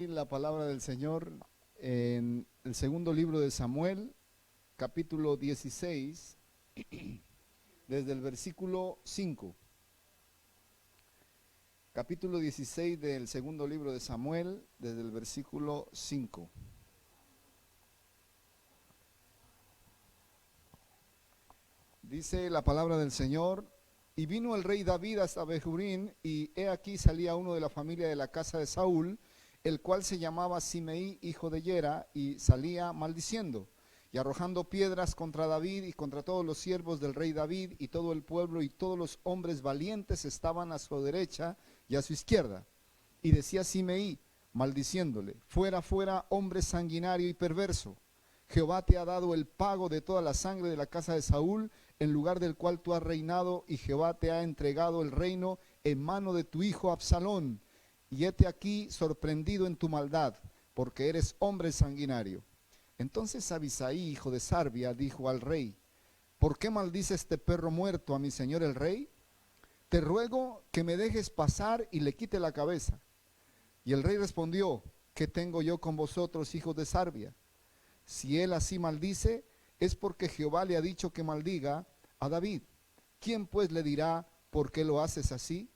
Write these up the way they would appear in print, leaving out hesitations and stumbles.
La palabra del Señor en el segundo libro de Samuel, capítulo 16, desde el versículo 5. Capítulo 16 del segundo libro de Samuel, desde el versículo 5. Dice la palabra del Señor: y vino el rey David hasta Bejurín, y he aquí salía uno de la familia de la casa de Saúl, el cual se llamaba Simeí, hijo de Gera, y salía maldiciendo y arrojando piedras contra David y contra todos los siervos del rey David, y todo el pueblo y todos los hombres valientes estaban a su derecha y a su izquierda. Y decía Simeí, maldiciéndole: fuera, fuera, hombre sanguinario y perverso. Jehová te ha dado el pago de toda la sangre de la casa de Saúl, en lugar del cual tú has reinado, y Jehová te ha entregado el reino en mano de tu hijo Absalón. Y hete aquí sorprendido en tu maldad, porque eres hombre sanguinario. Entonces Abisai, hijo de Sarbia, dijo al rey: ¿por qué maldice este perro muerto a mi señor el rey? Te ruego que me dejes pasar y le quite la cabeza. Y el rey respondió: ¿qué tengo yo con vosotros, hijos de Sarbia? Si él así maldice, es porque Jehová le ha dicho que maldiga a David. ¿Quién pues le dirá por qué lo haces así?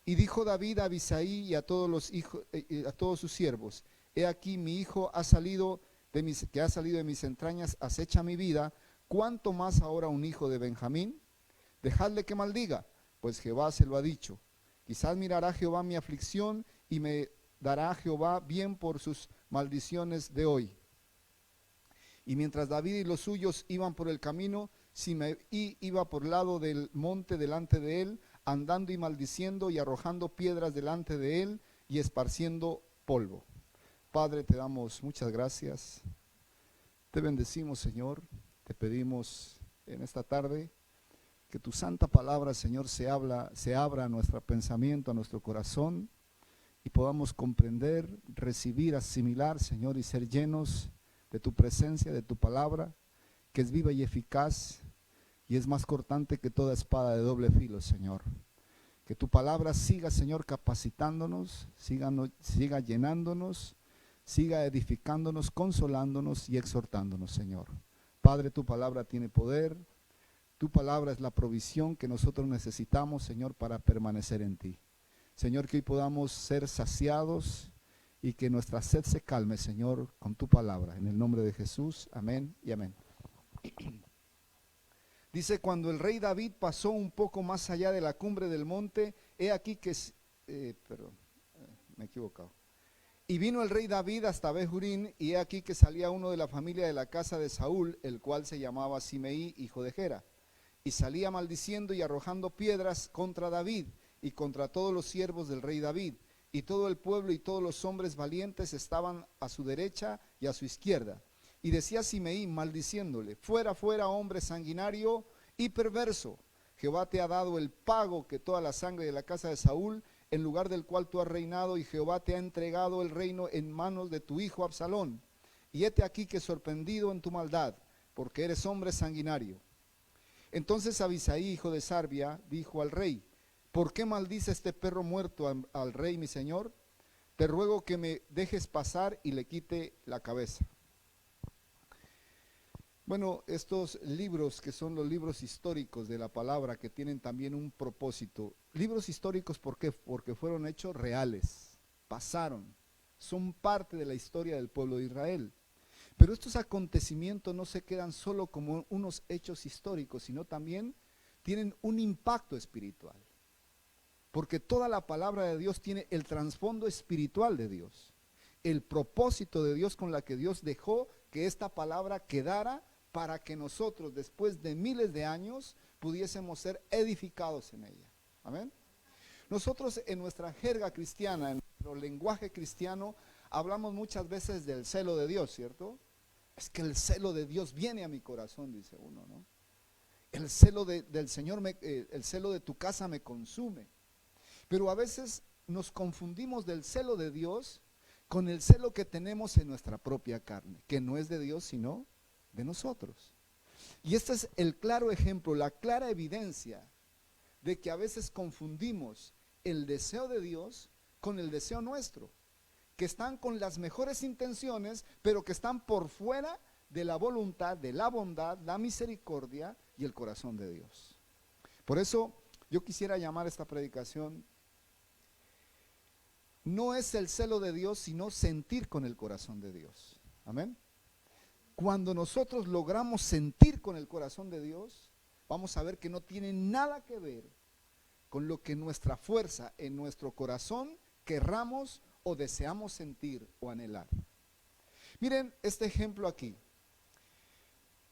Y dijo David a Abisai y a todos los hijos, a todos sus siervos: he aquí mi hijo que ha salido de mis entrañas, acecha mi vida. ¿Cuánto más ahora un hijo de Benjamín? Dejadle que maldiga, pues Jehová se lo ha dicho. Quizás mirará Jehová mi aflicción, y me dará Jehová bien por sus maldiciones de hoy. Y mientras David y los suyos iban por el camino, Simeí iba por lado del monte delante de él, andando y maldiciendo y arrojando piedras delante de él y esparciendo polvo. Padre, te damos muchas gracias. Te bendecimos, Señor. Te pedimos en esta tarde que tu santa palabra, Señor, se abra a nuestro pensamiento, a nuestro corazón, y podamos comprender, recibir, asimilar, Señor, y ser llenos de tu presencia, de tu palabra, que es viva y eficaz y es más cortante que toda espada de doble filo, Señor. Que tu palabra siga, Señor, capacitándonos, siga llenándonos, siga edificándonos, consolándonos y exhortándonos, Señor. Padre, tu palabra tiene poder, tu palabra es la provisión que nosotros necesitamos, Señor, para permanecer en ti. Señor, que hoy podamos ser saciados y que nuestra sed se calme, Señor, con tu palabra. En el nombre de Jesús, amén y amén. Dice: cuando el rey David pasó un poco más allá de la cumbre del monte, he aquí que, me he equivocado. Y vino el rey David hasta Bejurín, y he aquí que salía uno de la familia de la casa de Saúl, el cual se llamaba Simeí, hijo de Gera. Y salía maldiciendo y arrojando piedras contra David y contra todos los siervos del rey David. Y todo el pueblo y todos los hombres valientes estaban a su derecha y a su izquierda. Y decía Simeí, maldiciéndole: fuera, fuera, hombre sanguinario y perverso. Jehová te ha dado el pago que toda la sangre de la casa de Saúl, en lugar del cual tú has reinado, y Jehová te ha entregado el reino en manos de tu hijo Absalón. Y hete aquí que sorprendido en tu maldad, porque eres hombre sanguinario. Entonces Abisai, hijo de Sarbia, dijo al rey: ¿por qué maldice este perro muerto al rey mi señor? Te ruego que me dejes pasar y le quite la cabeza. Bueno, estos libros, que son los libros históricos de la palabra, que tienen también un propósito. Libros históricos, ¿por qué? Porque fueron hechos reales, pasaron, son parte de la historia del pueblo de Israel. Pero estos acontecimientos no se quedan solo como unos hechos históricos, sino también tienen un impacto espiritual. Porque toda la palabra de Dios tiene el trasfondo espiritual de Dios, el propósito de Dios con la que Dios dejó que esta palabra quedara, para que nosotros, después de miles de años, pudiésemos ser edificados en ella. Amén. Nosotros, en nuestra jerga cristiana, en nuestro lenguaje cristiano, hablamos muchas veces del celo de Dios, ¿cierto? Es que el celo de Dios viene a mi corazón, dice uno, ¿no? El celo del Señor, el celo de tu casa me consume. Pero a veces nos confundimos del celo de Dios con el celo que tenemos en nuestra propia carne, que no es de Dios sino de nosotros. Y este es el claro ejemplo, la clara evidencia de que a veces confundimos el deseo de Dios con el deseo nuestro. que están con las mejores intenciones, pero que están por fuera de la voluntad, de la bondad, la misericordia y el corazón de Dios. Por eso yo quisiera llamar esta predicación, no es el celo de Dios, sino sentir con el corazón de Dios. Amén. Cuando nosotros logramos sentir con el corazón de Dios, vamos a ver que no tiene nada que ver con lo que nuestra fuerza en nuestro corazón querramos o deseamos sentir o anhelar. Miren este ejemplo aquí.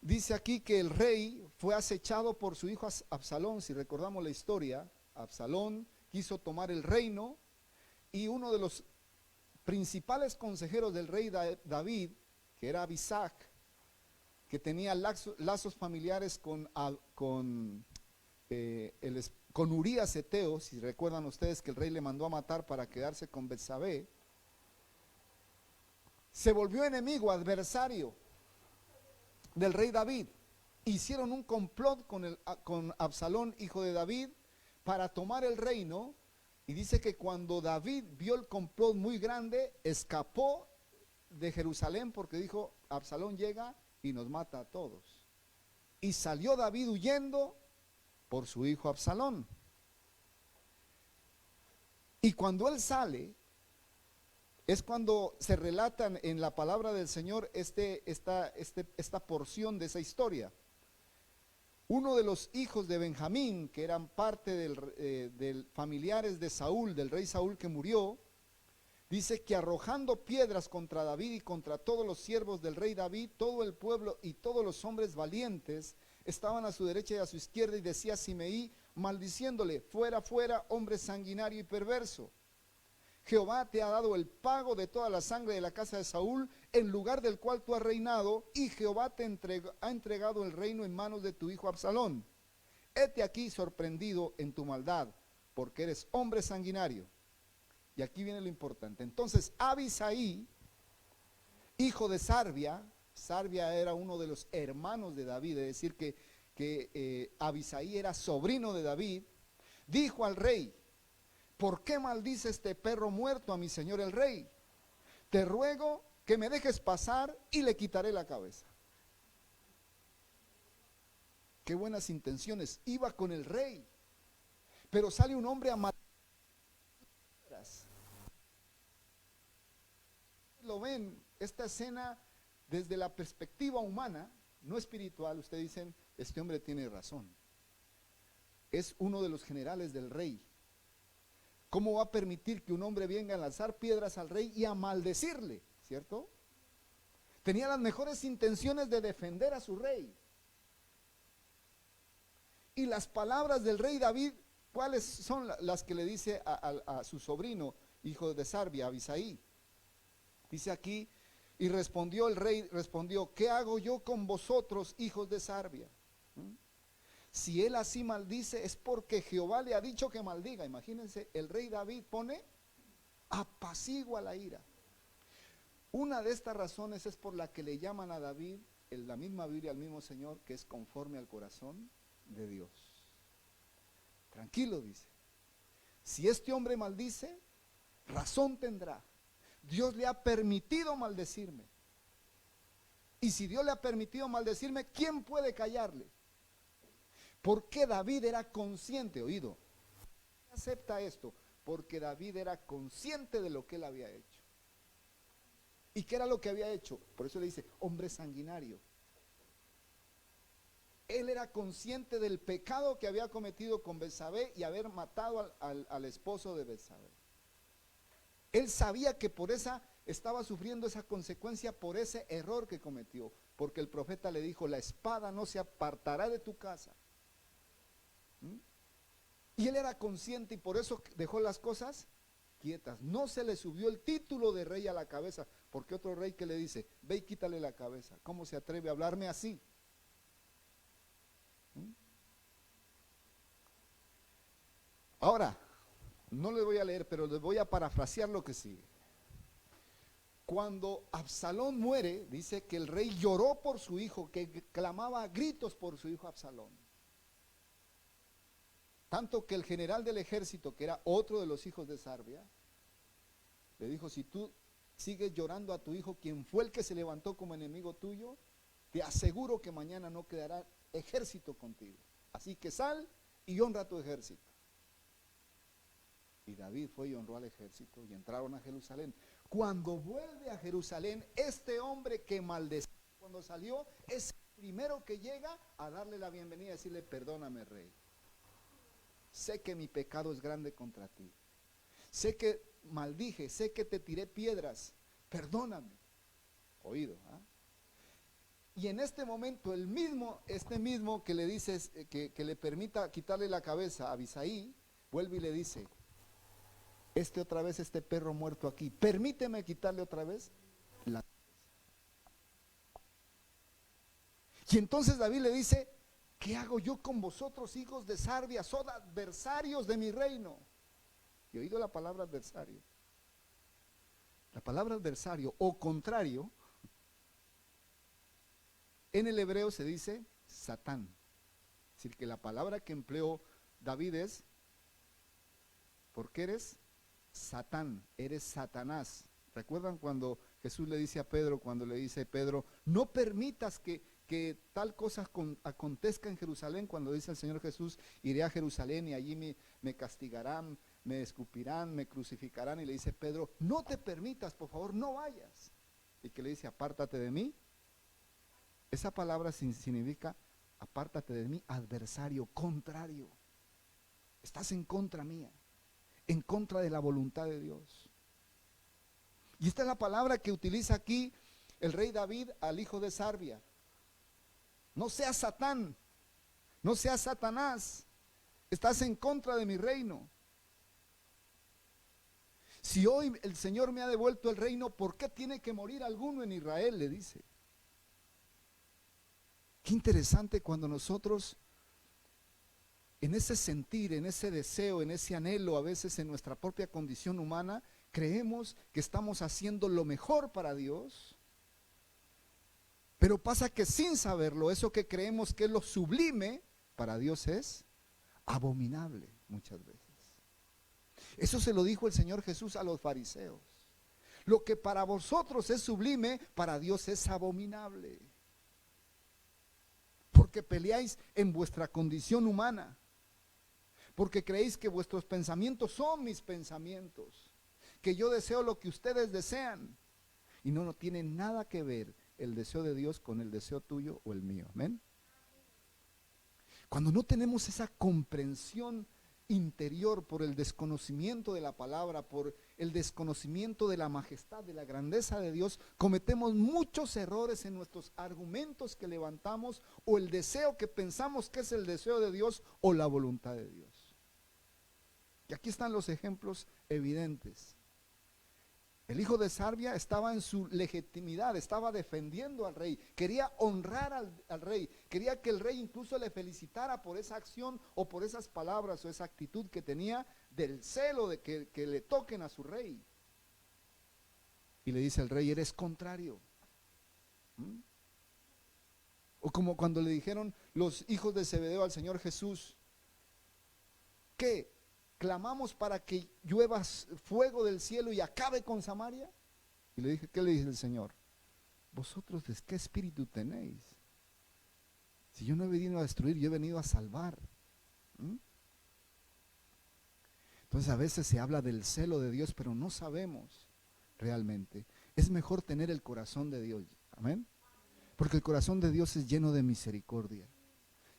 Dice aquí que el rey fue acechado por su hijo Absalón. Si recordamos la historia, Absalón quiso tomar el reino y uno de los principales consejeros del rey David, que era Abisag, que tenía lazos familiares con Urías Eteo, si recuerdan ustedes que el rey le mandó a matar para quedarse con Betsabé, se volvió enemigo, adversario del rey David. Hicieron un complot con Absalón, hijo de David, para tomar el reino, y dice que cuando David vio el complot muy grande, escapó de Jerusalén porque dijo, Absalón llega y nos mata a todos. Y salió David huyendo por su hijo Absalón. Y cuando él sale, es cuando se relatan en la palabra del Señor esta porción de esa historia. Uno de los hijos de Benjamín, que eran parte del familiares de Saúl, del rey Saúl que murió, dice que arrojando piedras contra David y contra todos los siervos del rey David, todo el pueblo y todos los hombres valientes estaban a su derecha y a su izquierda, y decía Simeí, maldiciéndole, fuera, fuera, hombre sanguinario y perverso. Jehová te ha dado el pago de toda la sangre de la casa de Saúl, en lugar del cual tú has reinado, y Jehová te ha entregado el reino en manos de tu hijo Absalón. Hete aquí sorprendido en tu maldad, porque eres hombre sanguinario. Y aquí viene lo importante. Entonces Abisaí, hijo de Sarbia era uno de los hermanos de David, es decir que Abisaí era sobrino de David, dijo al rey, ¿por qué maldice este perro muerto a mi señor el rey? Te ruego que me dejes pasar y le quitaré la cabeza. Qué buenas intenciones, iba con el rey, pero sale un hombre a matar. Lo ven, esta escena desde la perspectiva humana, no espiritual. Ustedes dicen, este hombre tiene razón, es uno de los generales del rey. ¿Cómo va a permitir que un hombre venga a lanzar piedras al rey y a maldecirle? ¿Cierto? Tenía las mejores intenciones de defender a su rey. Y las palabras del rey David, ¿cuáles son las que le dice a su sobrino, hijo de Sarbia, Abisaí? Dice aquí, y respondió el rey, ¿qué hago yo con vosotros, hijos de Sarbia? Si él así maldice, es porque Jehová le ha dicho que maldiga. Imagínense, el rey David pone apacigua la ira. Una de estas razones es por la que le llaman a David, en la misma Biblia, al mismo Señor, que es conforme al corazón de Dios. Tranquilo, dice. Si este hombre maldice, razón tendrá. Dios le ha permitido maldecirme. Y si Dios le ha permitido maldecirme, ¿quién puede callarle? Porque David era consciente, oído, acepta esto, porque David era consciente de lo que él había hecho. ¿Y qué era lo que había hecho? Por eso le dice, hombre sanguinario. Él era consciente del pecado que había cometido con Betsabé y haber matado al esposo de Betsabé. Él sabía que por estaba sufriendo esa consecuencia por ese error que cometió, porque el profeta le dijo, la espada no se apartará de tu casa. Y él era consciente y por eso dejó las cosas quietas. No se le subió el título de rey a la cabeza, porque otro rey que le dice, ve y quítale la cabeza. ¿Cómo se atreve a hablarme así? Ahora, no les voy a leer, pero les voy a parafrasear lo que sigue. Cuando Absalón muere, dice que el rey lloró por su hijo, que clamaba a gritos por su hijo Absalón. Tanto que el general del ejército, que era otro de los hijos de Sarbia, le dijo, si tú sigues llorando a tu hijo, quien fue el que se levantó como enemigo tuyo, te aseguro que mañana no quedará ejército contigo. Así que sal y honra a tu ejército. Y David fue y honró al ejército y entraron a Jerusalén. Cuando vuelve a Jerusalén, este hombre que maldecía cuando salió es el primero que llega a darle la bienvenida y decirle: perdóname, rey. Sé que mi pecado es grande contra ti. Sé que maldije, sé que te tiré piedras. Perdóname. Oído, ¿ah? Y en este momento este mismo que le dice que le permita quitarle la cabeza a Abisaí, vuelve y le dice: otra vez este perro muerto aquí, permíteme quitarle otra vez la cabeza. Y entonces David le dice: ¿qué hago yo con vosotros, hijos de Sarbia? Son adversarios de mi reino. ¿Y oído la palabra adversario? La palabra adversario o contrario, en el hebreo se dice Satán. Es decir, que la palabra que empleó David es: porque eres Satán, eres Satanás. ¿Recuerdan cuando Jesús le dice a Pedro, cuando le dice Pedro: no permitas que tal cosa acontezca en Jerusalén? Cuando dice el Señor Jesús: iré a Jerusalén y allí me castigarán, me escupirán, me crucificarán. Y le dice Pedro: no te permitas, por favor, no vayas. Y que le dice: apártate de mí. Esa palabra significa: apártate de mí, adversario, contrario. Estás en contra mía, en contra de la voluntad de Dios. Y esta es la palabra que utiliza aquí el rey David al hijo de Sarbia. No seas Satán, no seas Satanás, estás en contra de mi reino. Si hoy el Señor me ha devuelto el reino, ¿por qué tiene que morir alguno en Israel?, le dice. Qué interesante cuando nosotros, en ese sentir, en ese deseo, en ese anhelo, a veces en nuestra propia condición humana, creemos que estamos haciendo lo mejor para Dios, pero pasa que sin saberlo, eso que creemos que es lo sublime, para Dios es abominable muchas veces. Eso se lo dijo el Señor Jesús a los fariseos. Lo que para vosotros es sublime, para Dios es abominable. Porque peleáis en vuestra condición humana, porque creéis que vuestros pensamientos son mis pensamientos, que yo deseo lo que ustedes desean, y no tiene nada que ver el deseo de Dios con el deseo tuyo o el mío. Amén. Cuando no tenemos esa comprensión interior por el desconocimiento de la palabra, por el desconocimiento de la majestad, de la grandeza de Dios, cometemos muchos errores en nuestros argumentos que levantamos, o el deseo que pensamos que es el deseo de Dios o la voluntad de Dios. Y aquí están los ejemplos evidentes. El hijo de Sarbia estaba en su legitimidad, estaba defendiendo al rey, quería honrar al rey, quería que el rey incluso le felicitara por esa acción o por esas palabras o esa actitud que tenía del celo de que le toquen a su rey. Y le dice el rey: eres contrario. O como cuando le dijeron los hijos de Zebedeo al Señor Jesús: ¿qué? ¿Clamamos para que llueva fuego del cielo y acabe con Samaria? Y le dije: ¿qué le dice el Señor? ¿Vosotros de qué espíritu tenéis? Si yo no he venido a destruir, yo he venido a salvar. Entonces a veces se habla del celo de Dios, pero no sabemos realmente. Es mejor tener el corazón de Dios. Amén. Porque el corazón de Dios es lleno de misericordia,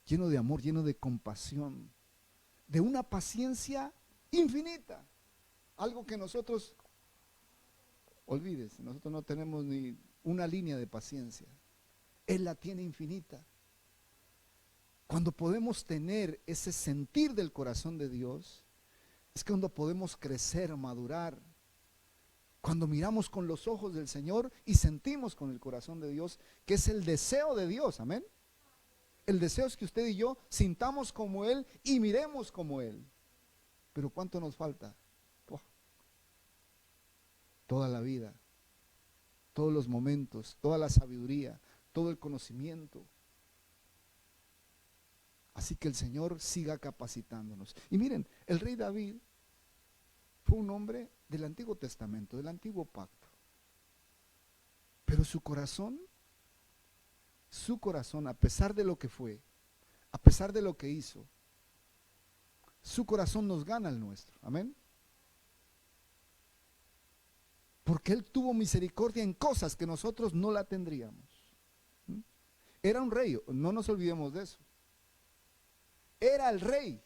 lleno de amor, lleno de compasión, de una paciencia infinita. Algo que nosotros, olvides, nosotros no tenemos ni una línea de paciencia. Él la tiene infinita. Cuando podemos tener ese sentir del corazón de Dios, es cuando podemos crecer, madurar. Cuando miramos con los ojos del Señor y sentimos con el corazón de Dios, que es el deseo de Dios. Amén. El deseo es que usted y yo sintamos como Él y miremos como Él. Pero ¿cuánto nos falta? Toda la vida, todos los momentos, toda la sabiduría, todo el conocimiento. Así que el Señor siga capacitándonos. Y miren, el rey David fue un hombre del Antiguo Testamento, del Antiguo Pacto. su corazón, a pesar de lo que fue, a pesar de lo que hizo, su corazón nos gana el nuestro. Amén. Porque Él tuvo misericordia en cosas que nosotros no la tendríamos. Era un rey, no nos olvidemos de eso. Era el rey.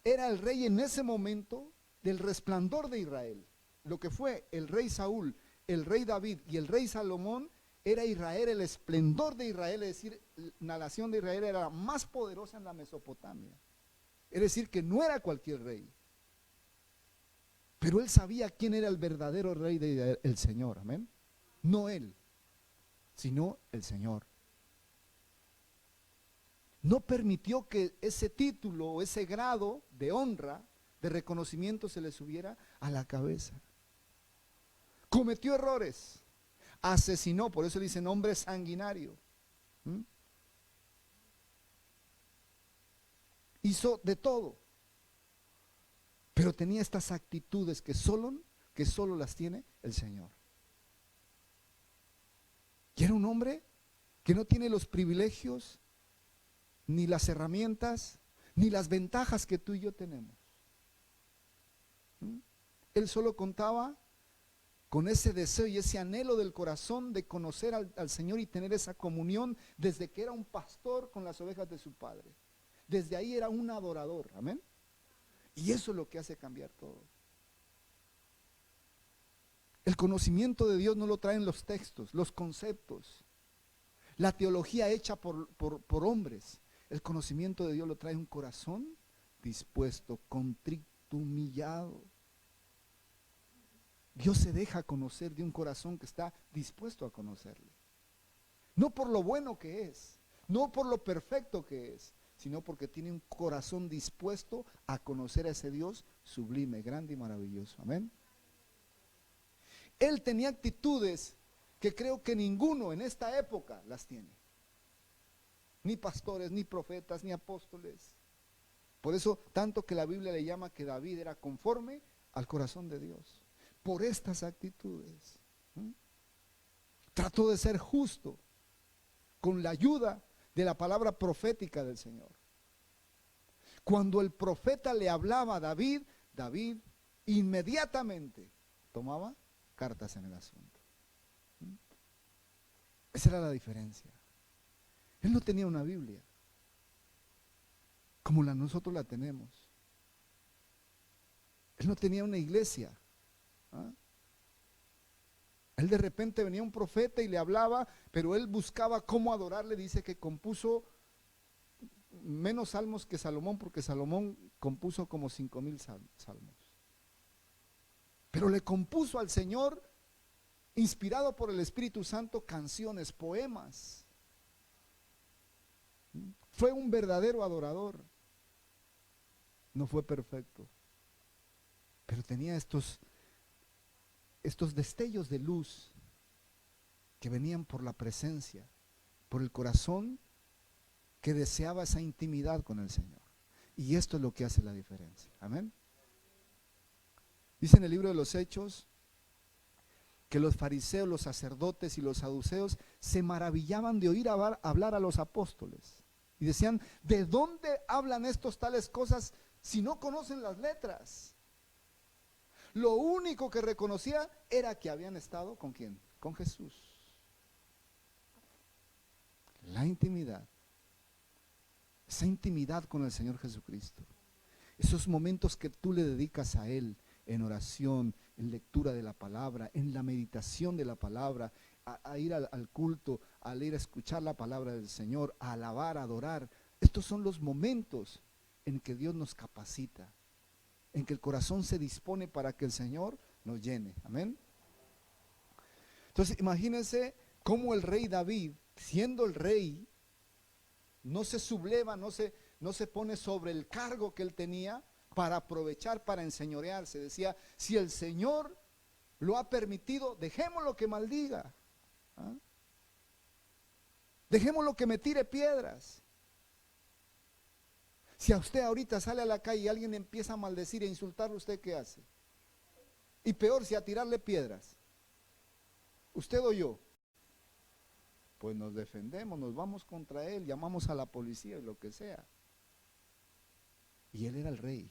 Era el rey en ese momento del resplandor de Israel. Lo que fue el rey Saúl, el rey David y el rey Salomón, era Israel, el esplendor de Israel, es decir, la nación de Israel era la más poderosa en la Mesopotamia. Es decir, que no era cualquier rey. Pero él sabía quién era el verdadero rey de Israel, el Señor, amén. No él, sino el Señor. No permitió que ese título o ese grado de honra, de reconocimiento se le subiera a la cabeza. Cometió errores, asesinó, por eso le dicen hombre sanguinario. Hizo de todo, pero tenía estas actitudes que solo las tiene el Señor. Y era un hombre que no tiene los privilegios, ni las herramientas, ni las ventajas que tú y yo tenemos. Él solo contaba con ese deseo y ese anhelo del corazón de conocer al Señor y tener esa comunión desde que era un pastor con las ovejas de su padre. Desde ahí era un adorador, amén. Y eso es lo que hace cambiar todo. El conocimiento de Dios no lo traen los textos, los conceptos, la teología hecha por hombres. El conocimiento de Dios lo trae un corazón dispuesto, contrito, humillado. Dios se deja conocer de un corazón que está dispuesto a conocerle. No por lo bueno que es, no por lo perfecto que es, sino porque tiene un corazón dispuesto a conocer a ese Dios sublime, grande y maravilloso. Amén. Él tenía actitudes que creo que ninguno en esta época las tiene. Ni pastores, ni profetas, ni apóstoles. Por eso tanto que la Biblia le llama que David era conforme al corazón de Dios. Por estas actitudes. Trató de ser justo con la ayuda de la palabra profética del Señor. Cuando el profeta le hablaba a David, David inmediatamente tomaba cartas en el asunto. Esa era la diferencia. Él no tenía una Biblia como nosotros la tenemos. Él no tenía una iglesia. Él de repente venía un profeta y le hablaba, pero él buscaba cómo adorarle. Dice que compuso menos salmos que Salomón, porque Salomón compuso como 5,000 salmos. Pero le compuso al Señor, inspirado por el Espíritu Santo, canciones, poemas. Fue un verdadero adorador. No fue perfecto, pero tenía estos destellos de luz que venían por la presencia, por el corazón que deseaba esa intimidad con el Señor. Y esto es lo que hace la diferencia. Amén. Dice en el libro de los Hechos que los fariseos, los sacerdotes y los saduceos se maravillaban de oír hablar a los apóstoles. Y decían, ¿de dónde hablan estos tales cosas si no conocen las letras? Lo único que reconocía era que habían estado ¿con quién? Con Jesús. La intimidad. Esa intimidad con el Señor Jesucristo. Esos momentos que tú le dedicas a Él en oración, en lectura de la palabra, en la meditación de la palabra, a ir al culto, a ir a escuchar la palabra del Señor, a alabar, a adorar. Estos son los momentos en que Dios nos capacita, en que el corazón se dispone para que el Señor nos llene. Amén. Entonces imagínense cómo el rey David, siendo el rey, no se subleva, no se pone sobre el cargo que él tenía para aprovechar, para enseñorearse. Decía, si el Señor lo ha permitido, dejémoslo que maldiga. Dejémoslo que me tire piedras. Si a usted ahorita sale a la calle y alguien empieza a maldecir e insultarlo, ¿usted qué hace? Y peor, si a tirarle piedras. ¿Usted o yo? Pues nos defendemos, nos vamos contra él, llamamos a la policía y lo que sea. Y él era el rey.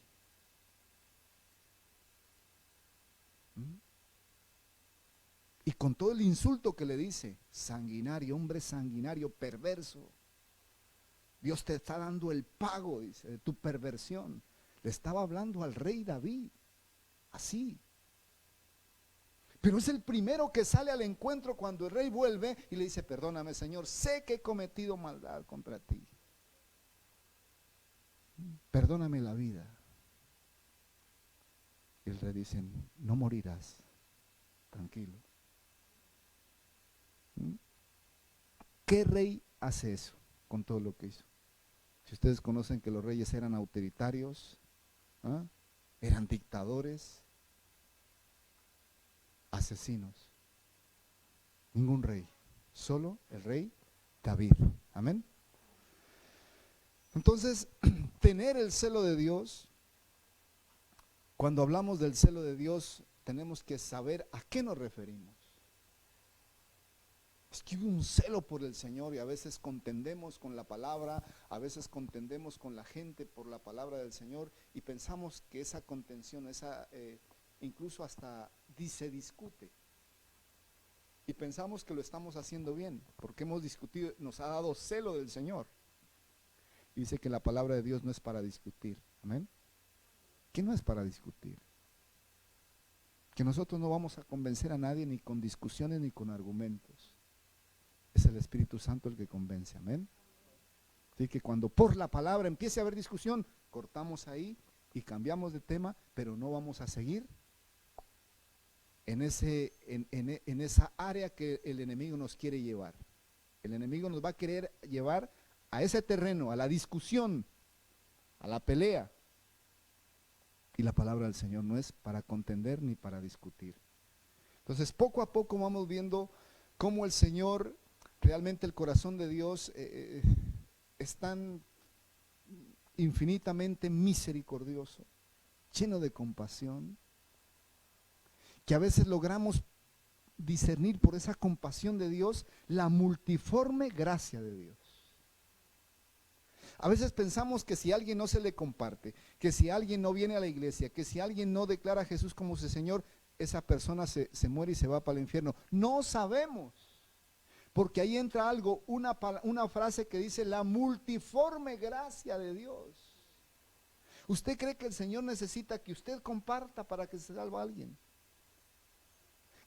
¿Mm? Y con todo el insulto que le dice, sanguinario, hombre sanguinario, perverso. Dios te está dando el pago, dice, de tu perversión. Le estaba hablando al rey David, así. Pero es el primero que sale al encuentro cuando el rey vuelve y le dice, perdóname, Señor, sé que he cometido maldad contra ti. Perdóname la vida. Y el rey dice, no morirás, tranquilo. ¿Qué rey hace eso con todo lo que hizo? Si ustedes conocen que los reyes eran autoritarios, ¿ah? Eran dictadores, asesinos. Ningún rey, solo el rey David. Amén. Entonces, tener el celo de Dios, cuando hablamos del celo de Dios, tenemos que saber a qué nos referimos. Es que hubo un celo por el Señor y a veces contendemos con la palabra, a veces contendemos con la gente por la palabra del Señor y pensamos que esa contención, incluso hasta se discute. Y pensamos que lo estamos haciendo bien, porque hemos discutido, nos ha dado celo del Señor. Y dice que la palabra de Dios no es para discutir. Amén. Que no es para discutir. Que nosotros no vamos a convencer a nadie ni con discusiones ni con argumentos. Es el Espíritu Santo el que convence, amén. Así que cuando por la palabra empiece a haber discusión, cortamos ahí y cambiamos de tema, pero no vamos a seguir en esa área que el enemigo nos quiere llevar. El enemigo nos va a querer llevar a ese terreno, a la discusión, a la pelea. Y la palabra del Señor no es para contender ni para discutir. Entonces, poco a poco vamos viendo cómo el Señor, realmente el corazón de Dios es tan infinitamente misericordioso, lleno de compasión, que a veces logramos discernir por esa compasión de Dios la multiforme gracia de Dios. A veces pensamos que si alguien no se le comparte, que si alguien no viene a la iglesia, que si alguien no declara a Jesús como su Señor, esa persona se muere y se va para el infierno. No sabemos, porque ahí entra algo, una frase que dice la multiforme gracia de Dios. ¿Usted cree que el Señor necesita que usted comparta para que se salve a alguien?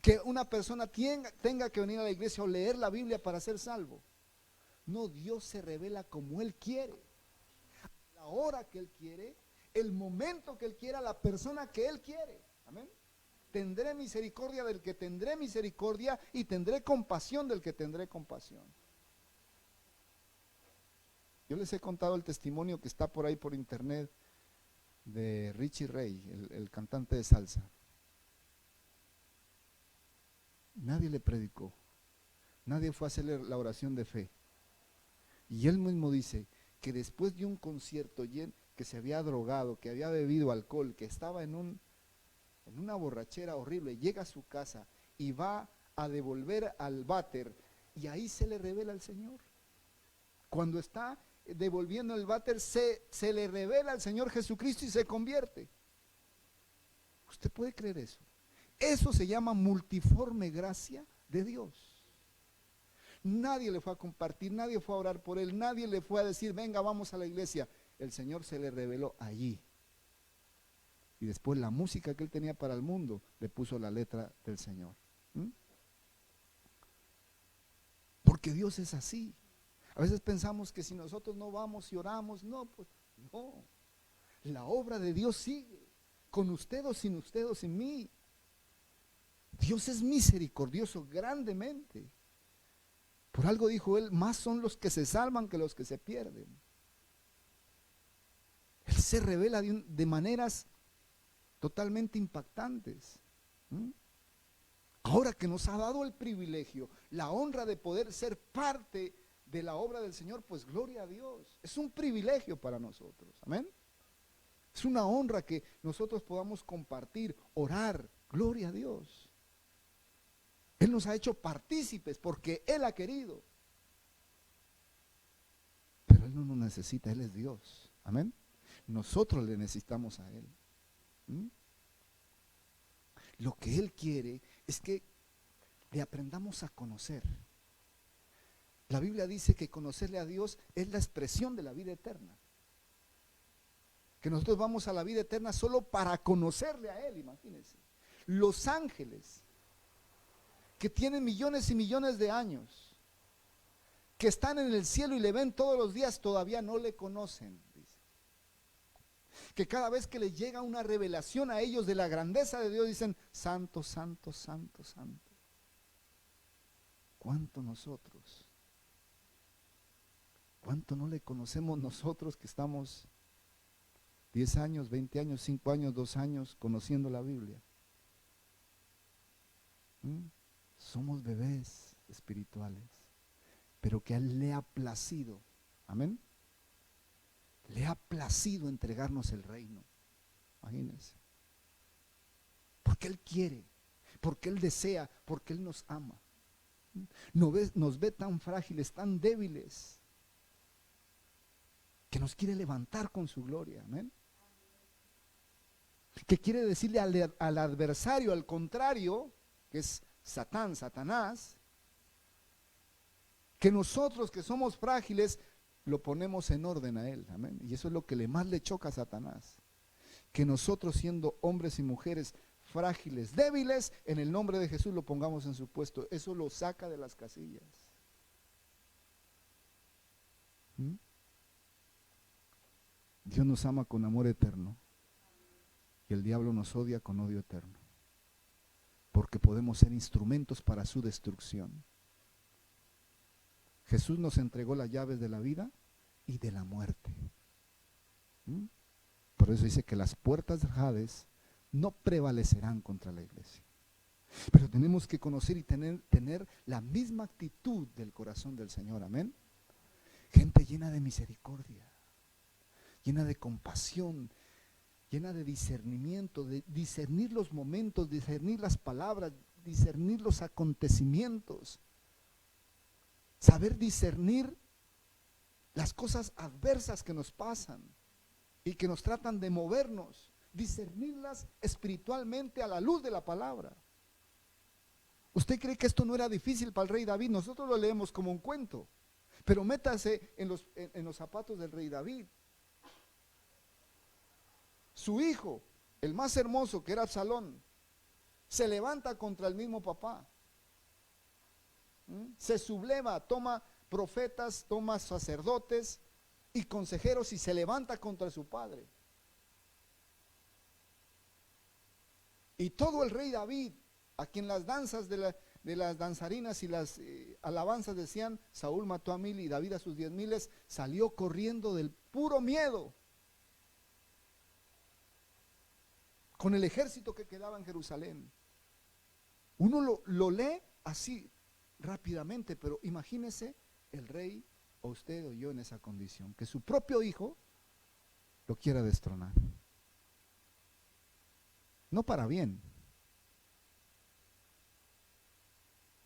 Que una persona tenga que venir a la iglesia o leer la Biblia para ser salvo. No, Dios se revela como Él quiere, a la hora que Él quiere, el momento que Él quiera, la persona que Él quiere. Amén. Tendré misericordia del que tendré misericordia y tendré compasión del que tendré compasión. Yo les he contado el testimonio que está por ahí por internet de Richie Ray, el cantante de salsa. Nadie le predicó, nadie fue a hacerle la oración de fe. Y él mismo dice que después de un concierto que se había drogado, que había bebido alcohol, que estaba en una borrachera horrible, llega a su casa y va a devolver al váter y ahí se le revela al Señor. Cuando está devolviendo el váter se le revela al Señor Jesucristo y se convierte. ¿Usted puede creer eso? Eso se llama multiforme gracia de Dios. Nadie le fue a compartir, nadie fue a orar por él, nadie le fue a decir, venga, vamos a la iglesia. El Señor se le reveló allí. Y después la música que él tenía para el mundo, le puso la letra del Señor. Porque Dios es así. A veces pensamos que si nosotros no vamos y oramos, no, pues no. La obra de Dios sigue, con usted o sin mí. Dios es misericordioso grandemente. Por algo dijo él, más son los que se salvan que los que se pierden. Él se revela de maneras totalmente impactantes. Ahora que nos ha dado el privilegio, la honra de poder ser parte de la obra del Señor, pues gloria a Dios. Es un privilegio para nosotros, amén. Es una honra que nosotros podamos compartir, orar, gloria a Dios. Él nos ha hecho partícipes porque Él ha querido. Pero Él no nos necesita, Él es Dios. Amén. Nosotros le necesitamos a Él. ¿Mm? Lo que Él quiere es que le aprendamos a conocer. La Biblia dice que conocerle a Dios es la expresión de la vida eterna. Que nosotros vamos a la vida eterna solo para conocerle a Él, imagínense. Los ángeles, que tienen millones y millones de años, que están en el cielo y le ven todos los días, todavía no le conocen, dice. Que cada vez que les llega una revelación a ellos de la grandeza de Dios, dicen, santo, santo, santo, santo. ¿Cuánto nosotros? ¿Cuánto no le conocemos nosotros que estamos 10 años, 20 años, 5 años, 2 años conociendo la Biblia? Somos bebés espirituales, pero que a Él le ha placido, amén, le ha placido entregarnos el reino. Imagínense, porque Él quiere, porque Él desea, porque Él nos ama. Nos ve tan frágiles, tan débiles, que nos quiere levantar con su gloria, amén. Que quiere decirle al adversario, al contrario, que es Satanás, que nosotros que somos frágiles lo ponemos en orden a Él, amén. Y eso es lo que más le choca a Satanás, que nosotros, siendo hombres y mujeres frágiles, débiles, en el nombre de Jesús lo pongamos en su puesto. Eso lo saca de las casillas. Dios nos ama con amor eterno y el diablo nos odia con odio eterno, porque podemos ser instrumentos para su destrucción. Jesús nos entregó las llaves de la vida y de la muerte. Por eso dice que las puertas del Hades no prevalecerán contra la iglesia. Pero tenemos que conocer y tener la misma actitud del corazón del Señor, amén. Gente llena de misericordia, llena de compasión, llena de discernimiento, de discernir los momentos, discernir las palabras, discernir los acontecimientos, saber discernir las cosas adversas que nos pasan y que nos tratan de movernos, discernirlas espiritualmente a la luz de la palabra. ¿Usted cree que esto no era difícil para el rey David? Nosotros lo leemos como un cuento, pero métase en los zapatos del rey David. Su hijo, el más hermoso, que era Absalón, se levanta contra el mismo papá. Se subleva, toma profetas, toma sacerdotes y consejeros y se levanta contra su padre. Y todo el rey David, a quien las danzas de las danzarinas y las alabanzas decían, Saúl mató a 1000 y David a sus 10,000, salió corriendo del puro miedo, con el ejército que quedaba en Jerusalén. Uno lo lee así rápidamente, pero imagínese el rey, o usted o yo, en esa condición, que su propio hijo lo quiera destronar. No para bien.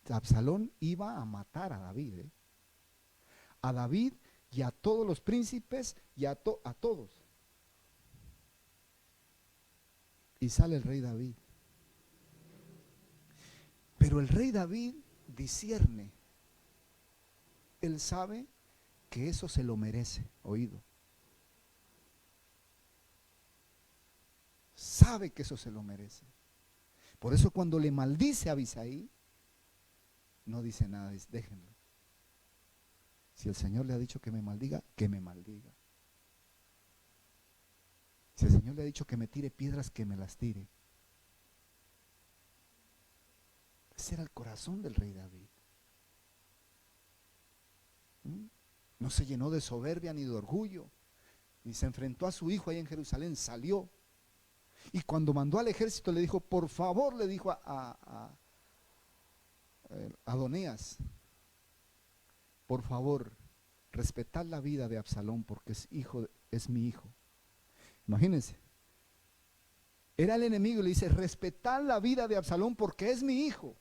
Absalón iba a matar a David, a David y a todos los príncipes y a todos. Y sale el rey David. Pero el rey David discierne. Él sabe que eso se lo merece, oído. Sabe que eso se lo merece. Por eso cuando le maldice a Abisai, no dice nada, dice, déjenlo. Si el Señor le ha dicho que me maldiga, que me maldiga. Si el Señor le ha dicho que me tire piedras, que me las tire. Ese era el corazón del rey David. No se llenó de soberbia ni de orgullo, ni se enfrentó a su hijo ahí en Jerusalén, salió. Y cuando mandó al ejército le dijo, por favor, le dijo a Adonías, por favor, respetad la vida de Absalón porque es mi hijo. Imagínense, era el enemigo y le dice, respetad la vida de Absalón porque es mi hijo.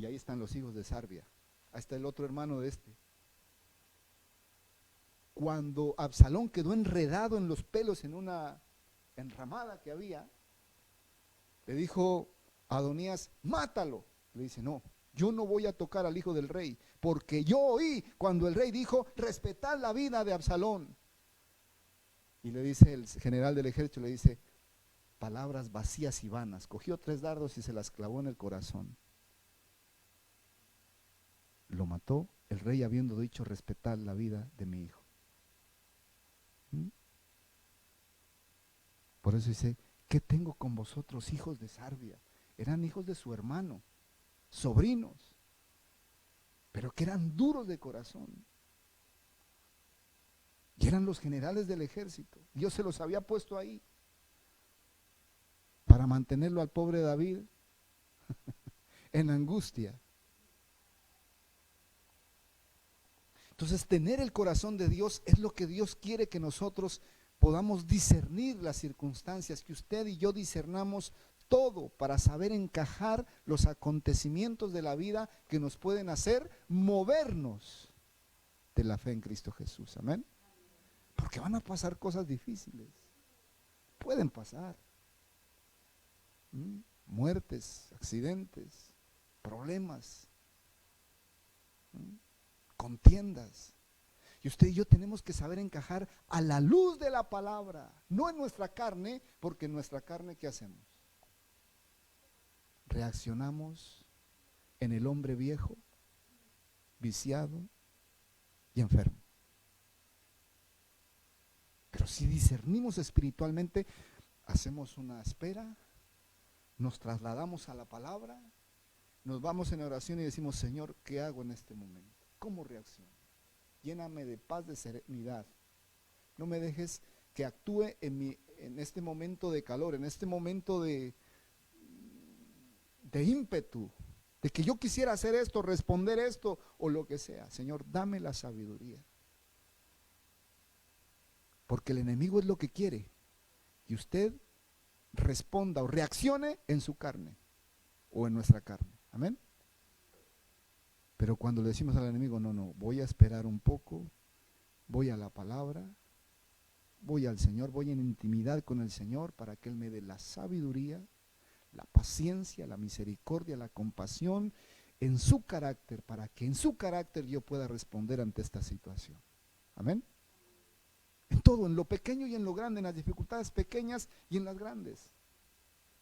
Y ahí están los hijos de Sarbia. Ahí está el otro hermano de este. Cuando Absalón quedó enredado en los pelos en una enramada que había, le dijo a Adonías, mátalo. Le dice, no, yo no voy a tocar al hijo del rey, porque yo oí cuando el rey dijo, respetad la vida de Absalón. Y le dice el general del ejército, le dice, palabras vacías y vanas. Cogió 3 dardos y se las clavó en el corazón. Lo mató el rey habiendo dicho, respetad la vida de mi hijo. Por eso dice, ¿qué tengo con vosotros, hijos de Sarbia? Eran hijos de su hermano, sobrinos, pero que eran duros de corazón. Y eran los generales del ejército. Dios se los había puesto ahí para mantenerlo al pobre David en angustia. Entonces, tener el corazón de Dios es lo que Dios quiere que nosotros podamos discernir las circunstancias, que usted y yo discernamos todo para saber encajar los acontecimientos de la vida que nos pueden hacer movernos de la fe en Cristo Jesús. Amén. Porque van a pasar cosas difíciles. Pueden pasar. Muertes, accidentes, problemas, contiendas. Y usted y yo tenemos que saber encajar a la luz de la palabra, no en nuestra carne, porque en nuestra carne, ¿qué hacemos? Reaccionamos en el hombre viejo, viciado y enfermo. Pero si discernimos espiritualmente, hacemos una espera, nos trasladamos a la palabra, nos vamos en oración y decimos, Señor, ¿qué hago en este momento? ¿Cómo reacciono? Lléname de paz, de serenidad. No me dejes que actúe en este momento de calor, en este momento de ímpetu, de que yo quisiera hacer esto, responder esto o lo que sea. Señor, dame la sabiduría. Porque el enemigo es lo que quiere. Y usted responda o reaccione en su carne o en nuestra carne. Amén. Pero cuando le decimos al enemigo, no, voy a esperar un poco, voy a la palabra, voy al Señor, voy en intimidad con el Señor para que Él me dé la sabiduría, la paciencia, la misericordia, la compasión en su carácter, para que en su carácter yo pueda responder ante esta situación. Amén. En todo, en lo pequeño y en lo grande, en las dificultades pequeñas y en las grandes.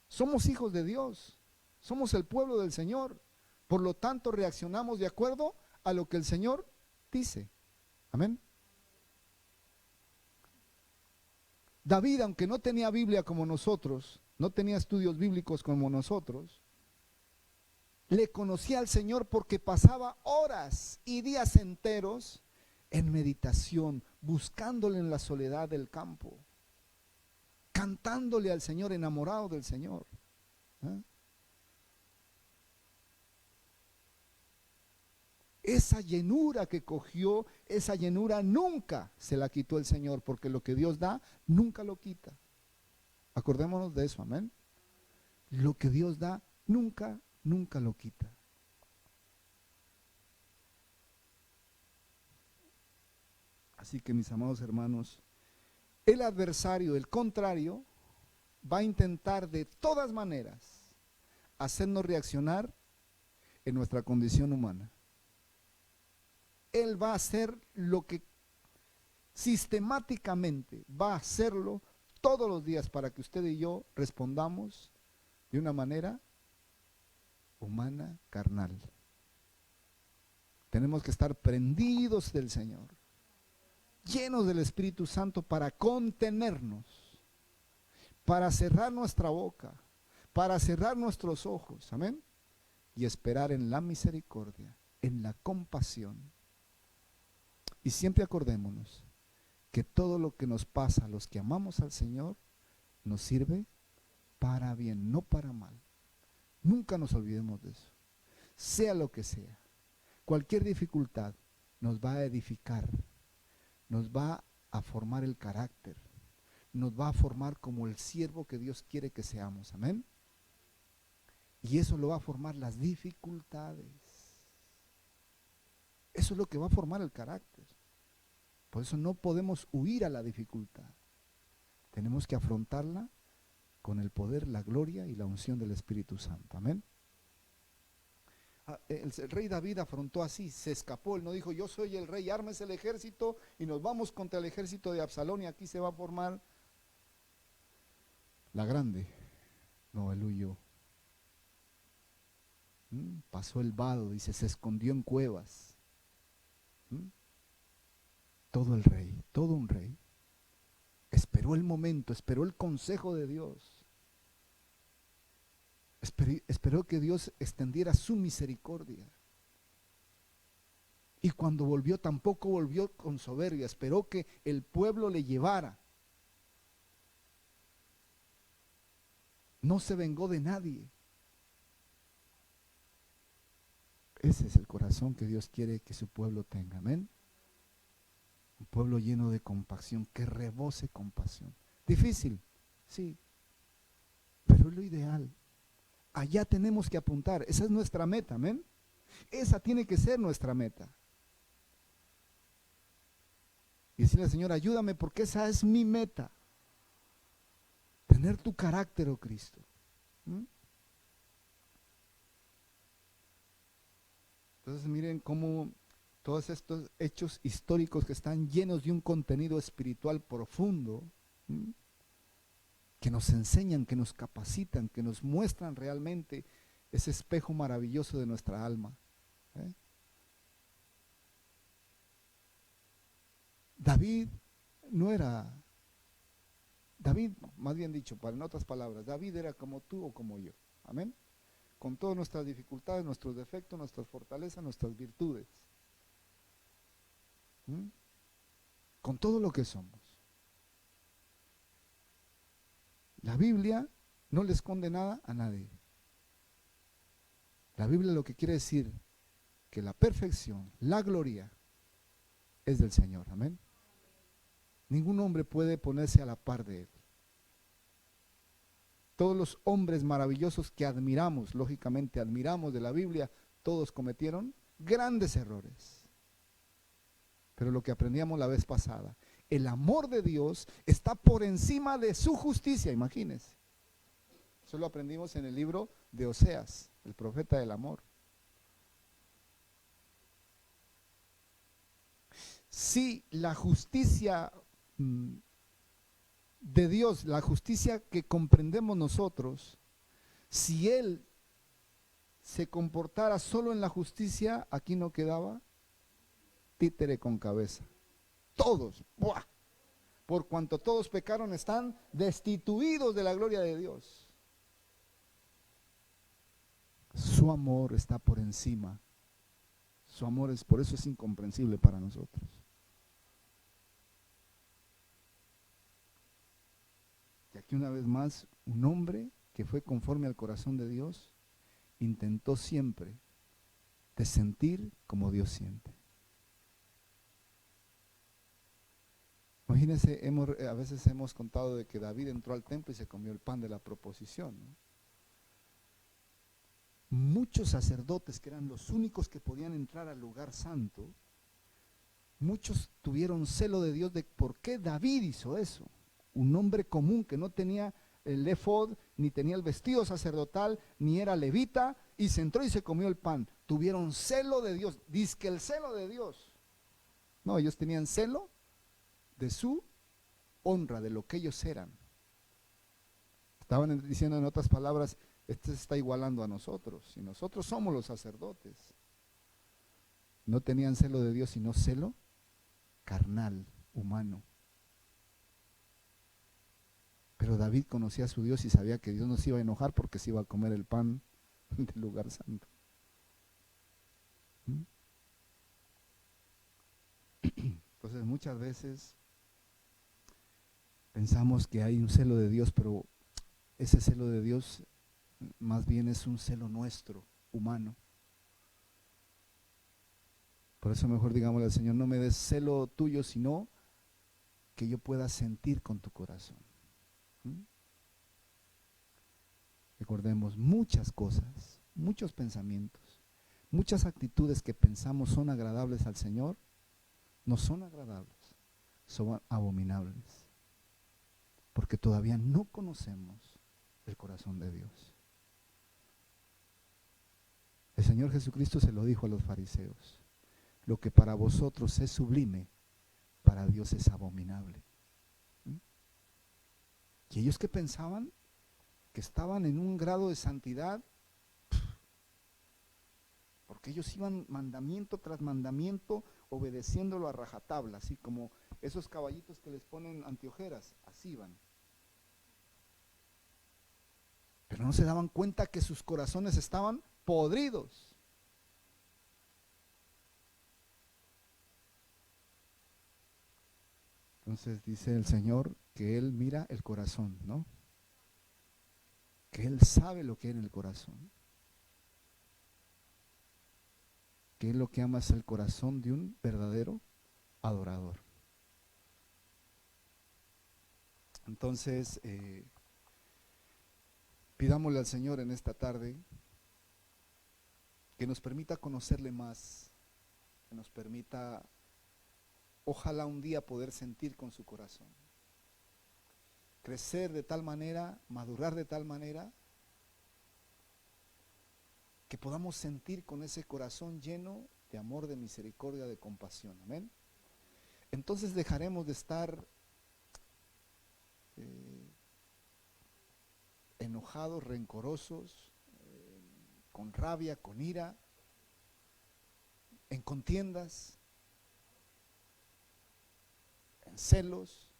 Somos hijos de Dios, somos el pueblo del Señor. Por lo tanto, reaccionamos de acuerdo a lo que el Señor dice. Amén. David, aunque no tenía Biblia como nosotros, no tenía estudios bíblicos como nosotros, le conocía al Señor porque pasaba horas y días enteros en meditación, buscándole en la soledad del campo, cantándole al Señor, enamorado del Señor. Esa llenura que cogió, esa llenura nunca se la quitó el Señor, porque lo que Dios da, nunca lo quita. Acordémonos de eso, amén. Lo que Dios da, nunca lo quita. Así que mis amados hermanos, el adversario, el contrario, va a intentar de todas maneras hacernos reaccionar en nuestra condición humana. Él va a hacer lo que sistemáticamente va a hacerlo todos los días para que usted y yo respondamos de una manera humana, carnal. Tenemos que estar prendidos del Señor, llenos del Espíritu Santo para contenernos, para cerrar nuestra boca, para cerrar nuestros ojos, amén, y esperar en la misericordia, en la compasión. Y siempre acordémonos que todo lo que nos pasa a los que amamos al Señor nos sirve para bien, no para mal. Nunca nos olvidemos de eso. Sea lo que sea, cualquier dificultad nos va a edificar, nos va a formar el carácter, nos va a formar como el siervo que Dios quiere que seamos. Amén. Y eso lo va a formar las dificultades. Eso es lo que va a formar el carácter. Por eso no podemos huir a la dificultad. Tenemos que afrontarla con el poder, la gloria y la unción del Espíritu Santo. Amén. El rey David afrontó así, se escapó. Él no dijo: yo soy el rey, ármese el ejército y nos vamos contra el ejército de Absalón y aquí se va a formar la grande. No, él huyó. Pasó el vado, dice, se escondió en cuevas. Todo el rey, todo un rey, esperó el momento, esperó el consejo de Dios. Esperó que Dios extendiera su misericordia. Y cuando volvió, tampoco volvió con soberbia, esperó que el pueblo le llevara. No se vengó de nadie. Ese es el corazón que Dios quiere que su pueblo tenga. Amén. Un pueblo lleno de compasión, que rebose compasión. Difícil, sí, pero es lo ideal. Allá tenemos que apuntar. Esa es nuestra meta, amén. Esa tiene que ser nuestra meta. Y decirle al Señor: ayúdame, porque esa es mi meta. Tener tu carácter, oh Cristo. Entonces miren cómo todos estos hechos históricos que están llenos de un contenido espiritual profundo, que nos enseñan, que nos capacitan, que nos muestran realmente ese espejo maravilloso de nuestra alma. David no era, David, más bien dicho, en otras palabras, David era como tú o como yo. Amén. Con todas nuestras dificultades, nuestros defectos, nuestras fortalezas, nuestras virtudes. Con todo lo que somos. La Biblia no le esconde nada a nadie. La Biblia lo que quiere decir que la perfección, la gloria es del Señor. Amén. Ningún hombre puede ponerse a la par de Él. Todos los hombres maravillosos que admiramos, lógicamente admiramos de la Biblia, todos cometieron grandes errores. Pero lo que aprendíamos la vez pasada, el amor de Dios está por encima de su justicia, imagínense. Eso lo aprendimos en el libro de Oseas, el profeta del amor. Si la justicia de Dios, la justicia que comprendemos nosotros, si Él se comportara solo en la justicia, aquí no quedaba títere con cabeza. Todos, ¡buah! Por cuanto todos pecaron, están destituidos de la gloria de Dios. Su amor está por encima. Su amor es, por eso es incomprensible para nosotros. Y aquí una vez más, un hombre que fue conforme al corazón de Dios, intentó siempre de sentir como Dios siente. Imagínense, a veces hemos contado de que David entró al templo y se comió el pan de la proposición, ¿no? Muchos sacerdotes, que eran los únicos que podían entrar al lugar santo, muchos tuvieron celo de Dios de por qué David hizo eso. Un hombre común que no tenía el efod, ni tenía el vestido sacerdotal, ni era levita, y se entró y se comió el pan. Tuvieron celo de Dios, dizque el celo de Dios. No, ellos tenían celo de su honra, de lo que ellos eran. Estaban diciendo, en otras palabras, este se está igualando a nosotros, y nosotros somos los sacerdotes. No tenían celo de Dios, sino celo carnal, humano. Pero David conocía a su Dios y sabía que Dios no se iba a enojar porque se iba a comer el pan del lugar santo. Entonces muchas veces pensamos que hay un celo de Dios, pero ese celo de Dios más bien es un celo nuestro, humano. Por eso mejor digámosle al Señor: no me des celo tuyo, sino que yo pueda sentir con tu corazón. Recordemos, muchas cosas, muchos pensamientos, muchas actitudes que pensamos son agradables al Señor, no son agradables, son abominables, porque todavía no conocemos el corazón de Dios. El Señor Jesucristo se lo dijo a los fariseos: lo que para vosotros es sublime, para Dios es abominable. Y ellos que pensaban que estaban en un grado de santidad, porque ellos iban mandamiento tras mandamiento, obedeciéndolo a rajatabla, así como esos caballitos que les ponen anteojeras, así iban. Pero no se daban cuenta que sus corazones estaban podridos. Entonces dice el Señor que Él mira el corazón, ¿no? Que Él sabe lo que hay en el corazón. Que Él lo que ama es el corazón de un verdadero adorador. Entonces, pidámosle al Señor en esta tarde que nos permita conocerle más, que nos permita, ojalá un día poder sentir con su corazón, crecer de tal manera, madurar de tal manera, que podamos sentir con ese corazón lleno de amor, de misericordia, de compasión. Amén. Entonces dejaremos de estar enojados, rencorosos, con rabia, con ira, en contiendas, en celos,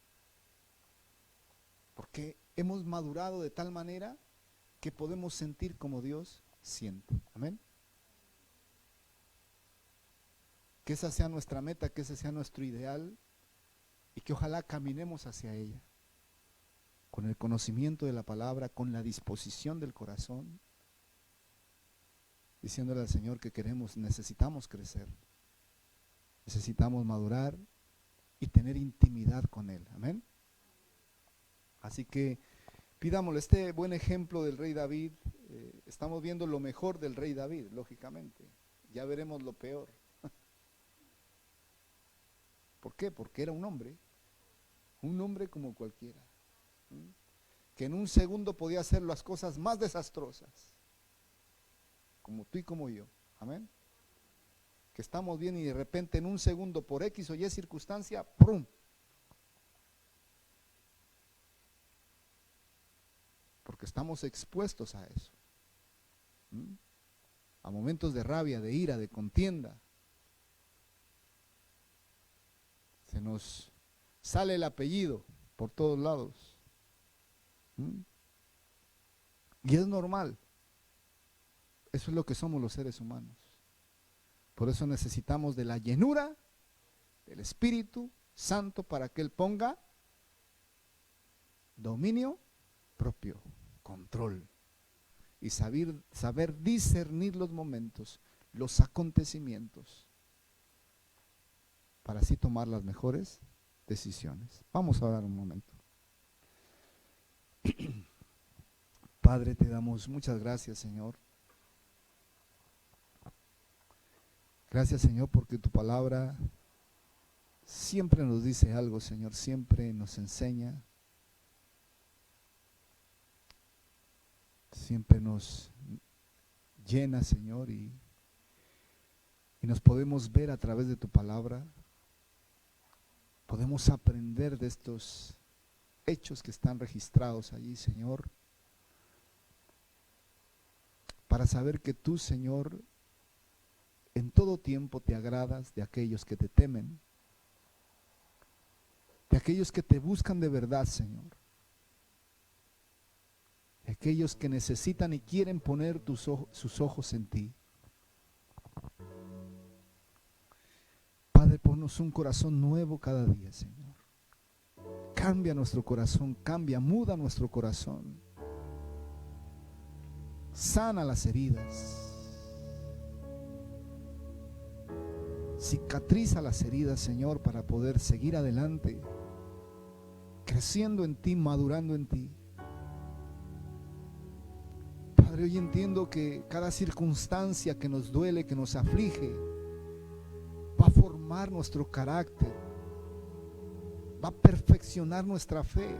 porque hemos madurado de tal manera que podemos sentir como Dios siente. Amén. Que esa sea nuestra meta, que ese sea nuestro ideal, y que ojalá caminemos hacia ella con el conocimiento de la palabra, con la disposición del corazón, diciéndole al Señor que necesitamos crecer, necesitamos madurar y tener intimidad con Él. Amén. Así que pidámosle este buen ejemplo del rey David. Estamos viendo lo mejor del rey David, lógicamente. Ya veremos lo peor. ¿Por qué? Porque era un hombre como cualquiera, que en un segundo podía hacer las cosas más desastrosas, como tú y como yo. Amén. Que estamos bien y de repente en un segundo, por X o Y circunstancia, ¡prum! Porque estamos expuestos a eso, a momentos de rabia, de ira, de contienda. Se nos sale el apellido por todos lados, y es normal. Eso es lo que somos los seres humanos. Por eso necesitamos de la llenura del Espíritu Santo para que Él ponga dominio propio, control, y saber discernir los momentos, los acontecimientos, para así tomar las mejores decisiones. Vamos a orar un momento. Padre, te damos muchas gracias, Señor. Gracias, Señor, porque tu palabra siempre nos dice algo, Señor, siempre nos enseña, siempre nos llena, Señor, y nos podemos ver a través de tu palabra, podemos aprender de estos hechos que están registrados allí, Señor, para saber que tú, Señor, en todo tiempo te agradas de aquellos que te temen, de aquellos que te buscan de verdad, Señor, de aquellos que necesitan y quieren poner sus ojos en ti. Padre, ponnos un corazón nuevo cada día, Señor. Cambia nuestro corazón, muda nuestro corazón. Sana las heridas. Cicatriza las heridas, Señor, para poder seguir adelante, creciendo en ti, madurando en ti. Padre, hoy entiendo que cada circunstancia que nos duele, que nos aflige, va a formar nuestro carácter, va a perfeccionar nuestra fe,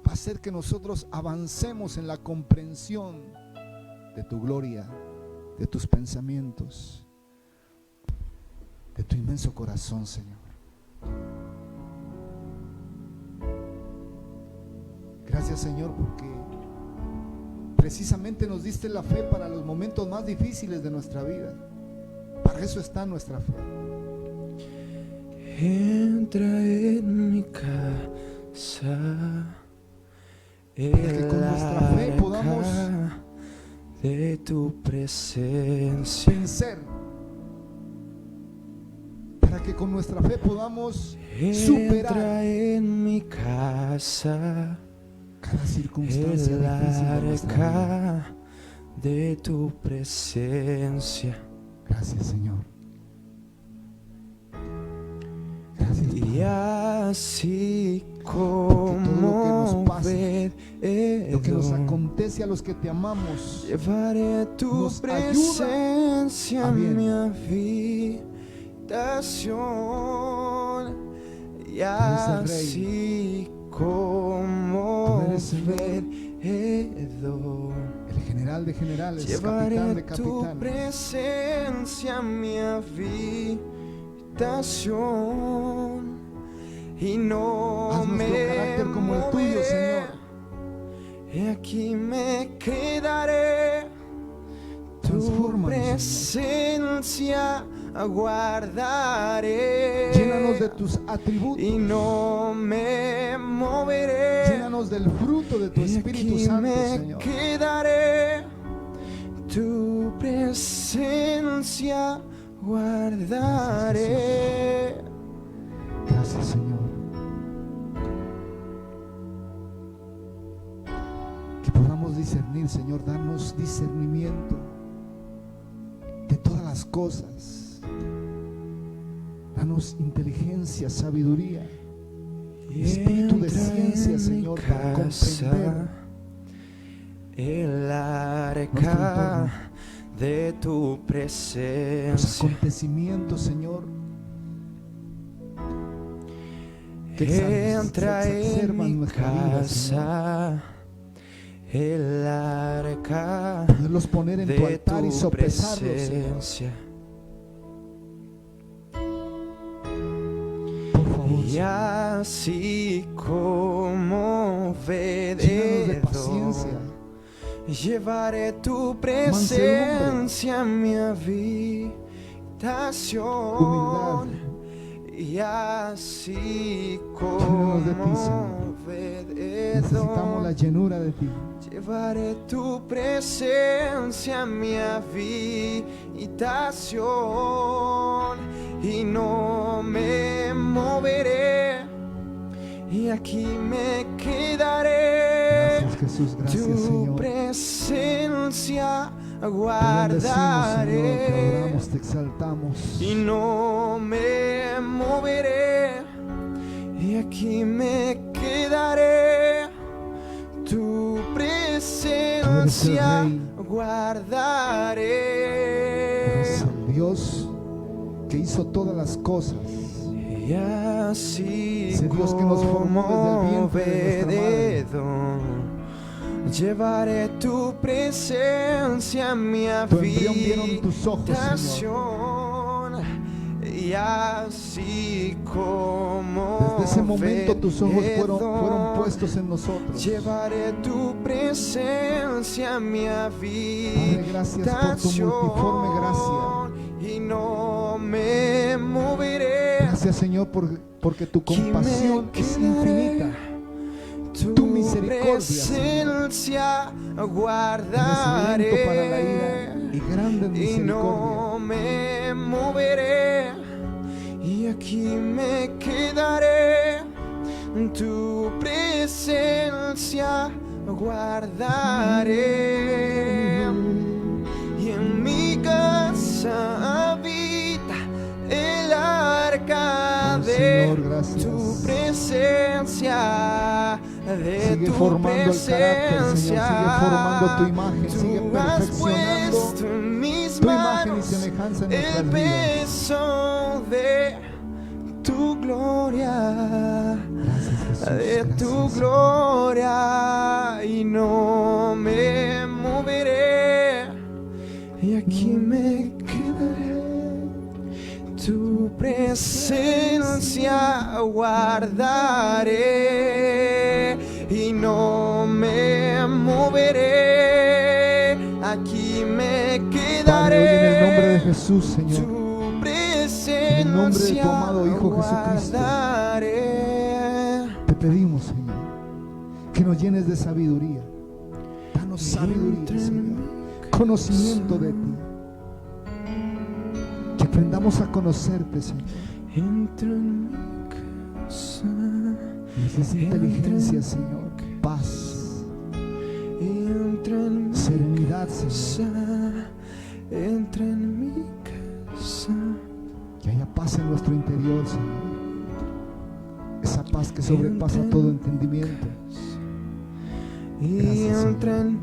va a hacer que nosotros avancemos en la comprensión de tu gloria, de tus pensamientos, de tu inmenso corazón, Señor. Gracias, Señor, porque precisamente nos diste la fe para los momentos más difíciles de nuestra vida. Para eso está nuestra fe. Entra en mi casa, para que con nuestra fe podamos de tu presencia vencer, para que con nuestra fe podamos superar. Entra en mi casa, cada circunstancia difícil de nuestra vida. De tu presencia. Gracias, Señor. Gracias, Padre. Y así como lo que nos acontece a los que te amamos, llevaré tu presencia a mi habitación. Y así como el general de generales, llevaré capitán de tu capitanes, presencia a mi habitación y no haz nuestro carácter como el tuyo, Señor. Y aquí me quedaré, tu presencia aguardaré. Llénanos de tus atributos y no me moveré. Llénanos del fruto de tu Espíritu Santo, me Señor. Quedaré, tu presencia guardaré. Gracias, Señor. Que podamos discernir, Señor, darnos discernimiento de todas las cosas. Danos inteligencia, sabiduría, espíritu de ciencia, Señor, para comprender el arca de tu presencia, los acontecimientos, Señor, que entra en mi casa, el arca, poderlos poner en tu altar y sopesarlos, Señor. Y así como veredor, llevaré tu presencia a mi habitación. Y así como veredor, necesitamos la llenura de ti. Llevaré tu presencia a mi habitación y no me moveré, y aquí me quedaré. Gracias, Jesús, gracias, tu Señor. presencia Te guardaré, bendecimos, Señor, te adoramos, te exaltamos. y no me moveré, y aquí me quedaré. Tu presencia guardaré. Eres el Dios que hizo todas las cosas. Y así ese Dios que nos formó desde el vientre de nuestra madre. Llevaré tu presencia a mi Tu embrión vieron tus ojos, habitación. Y así como desde ese momento tus ojos fueron puestos en nosotros. Llevaré tu presencia a mi habitación. Padre, gracias por tu multiforme gracia. Y no me moveré. Gracias, Señor, porque tu compasión es infinita. Tu misericordia, presencia guardaré. Eres lento para la ira y grande en misericordia. Y no me moveré, y aquí me quedaré. Tu presencia guardaré. Y en mi casa habita el arca de Señor, tu presencia. de Sigue tu formando el carácter, Señor. Sigue formando tu presencia. imagen. Sigue Tú has perfeccionando puesto en mis tu imagen y manos semejanza en el nuestras vidas. peso de tu gloria, Gracias, Jesús. de tu Gracias. gloria, y no me moveré, y aquí me quedaré. Tu presencia guardaré y no me moveré, aquí me Padre, hoy en el nombre de quedaré. Jesús, Señor, Tu presencia en el nombre de tu amado Hijo Jesucristo, guardaré. te pedimos, Señor, que nos llenes de sabiduría. Danos sabiduría, Señor, conocimiento de ti, que aprendamos a conocerte, Señor. Entra en mi casa, Nos des inteligencia, Señor, paz, entra en mi serenidad, Señor. casa, entra en mi casa. Que haya paz en nuestro interior, Señor. Esa paz que sobrepasa todo entendimiento. Y Gracias, entra Señor. en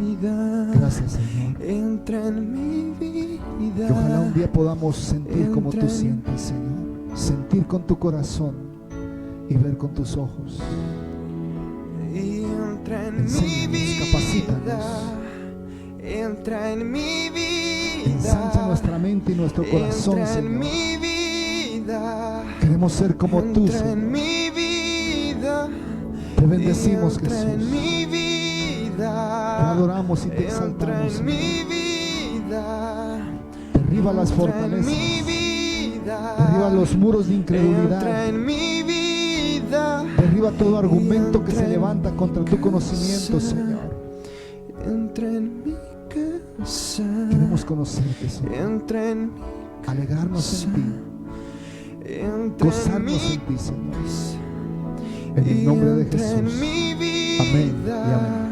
mi vida, Gracias, Señor. entra en mi vida. Que ojalá un día podamos sentir como tú Entra en- sientes, Señor. Sentir con tu corazón y ver con tus ojos. Y entra en mi Enséñanos, vida, capacítanos. entra en mi vida, Ensancha nuestra mente y nuestro corazón, entra en Señor. mi vida, Queremos ser como tú, entra en Señor. mi vida, Te bendecimos, entra en Jesús. mi Te vida, adoramos y te entra exaltamos, en Señor. mi vida, Derriba las entra en fortalezas. mi vida, Derriba los muros de entra incredulidad. en mi vida, Derriba todo argumento que se entra en levanta contra tu conocimiento, casa. Señor. entra en mi casa, Queremos conocerte, Señor. entra en mi Alegrarnos en ti. entra en Gozarnos mi en ti, Señor. En el nombre de entra en Jesús. mi vida. Amén y amén.